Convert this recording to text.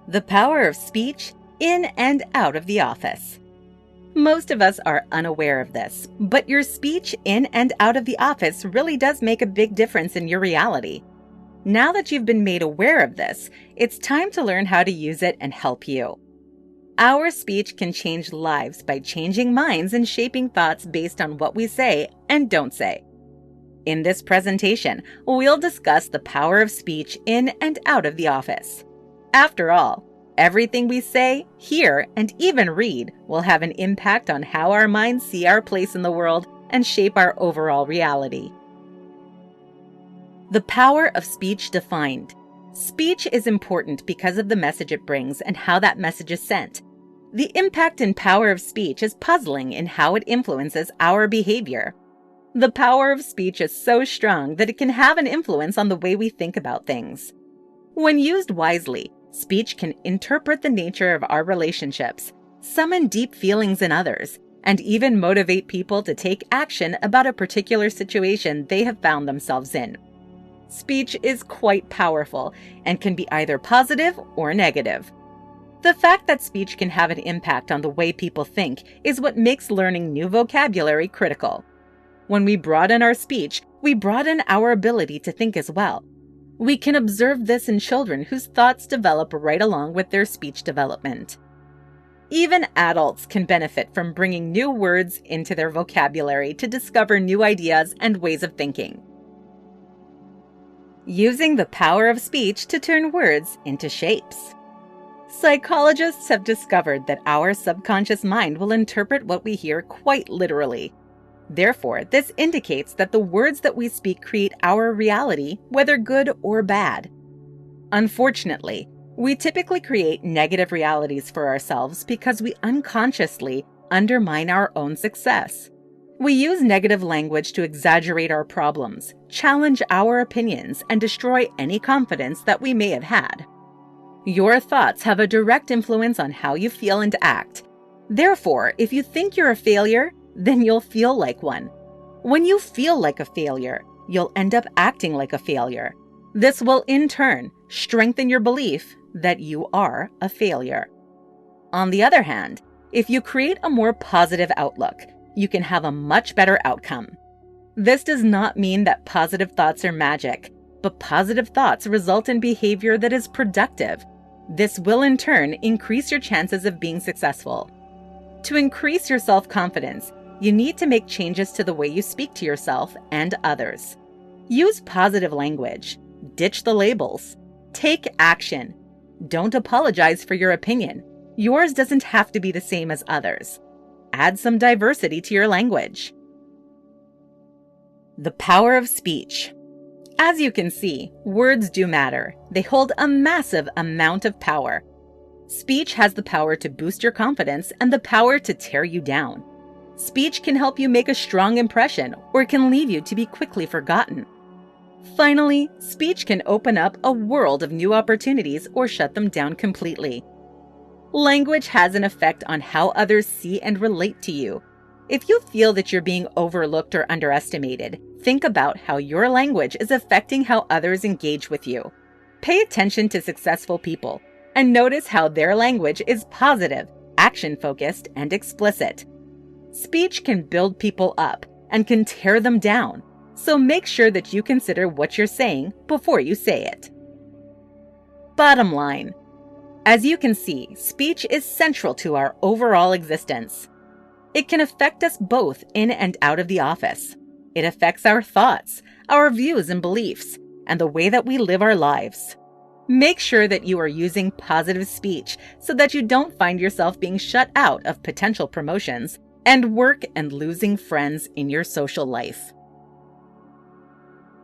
The power of speech in and out of the office. Most of us are unaware of this, but your speech in and out of the office really does make a big difference in your reality. Now that you've been made aware of this, it's time to learn how to use it and help you. Our speech can change lives by changing minds and shaping thoughts based on what we say and don't say. In this presentation, we'll discuss the power of speech in and out of the office. After all, everything we say, hear, and even read will have an impact on how our minds see our place in the world and shape our overall reality. The power of speech defined. Speech is important because of the message it brings and how that message is sent. The impact and power of speech is puzzling in how it influences our behavior. The power of speech is so strong that it can have an influence on the way we think about things. When used wisely, speech can interpret the nature of our relationships, summon deep feelings in others, and even motivate people to take action about a particular situation they have found themselves in. Speech is quite powerful and can be either positive or negative. The fact that speech can have an impact on the way people think is what makes learning new vocabulary critical. When we broaden our speech, we broaden our ability to think as well. We can observe this in children whose thoughts develop right along with their speech development. Even adults can benefit from bringing new words into their vocabulary to discover new ideas and ways of thinking. Using the power of speech to turn words into shapes. Psychologists have discovered that our subconscious mind will interpret what we hear quite literally. Therefore, this indicates that the words that we speak create our reality, whether good or bad. Unfortunately, we typically create negative realities for ourselves because we unconsciously undermine our own success. We use negative language to exaggerate our problems, challenge our opinions, and destroy any confidence that we may have had. Your thoughts have a direct influence on how you feel and act. Therefore, if you think you're a failure, then you'll feel like one. When you feel like a failure, you'll end up acting like a failure. This will, in turn, strengthen your belief that you are a failure. On the other hand, if you create a more positive outlook, you can have a much better outcome. This does not mean that positive thoughts are magic, but positive thoughts result in behavior that is productive. This will, in turn, increase your chances of being successful. To increase your self-confidence, you need to make changes to the way you speak to yourself and others. Use positive language. Ditch the labels. Take action. Don't apologize for your opinion. Yours doesn't have to be the same as others. Add some diversity to your language. The power of speech. As you can see, words do matter. They hold a massive amount of power. Speech has the power to boost your confidence and the power to tear you down. Speech can help you make a strong impression or can leave you to be quickly forgotten. Finally, speech can open up a world of new opportunities or shut them down completely. Language has an effect on how others see and relate to you. If you feel that you're being overlooked or underestimated, think about how your language is affecting how others engage with you. Pay attention to successful people and notice how their language is positive, action-focused, and explicit. Speech can build people up and can tear them down, so make sure that you consider what you're saying before you say it. Bottom line. As you can see, speech is central to our overall existence. It can affect us both in and out of the office. It affects our thoughts, our views and beliefs, and the way that we live our lives. Make sure that you are using positive speech so that you don't find yourself being shut out of potential promotions and work and losing friends in your social life.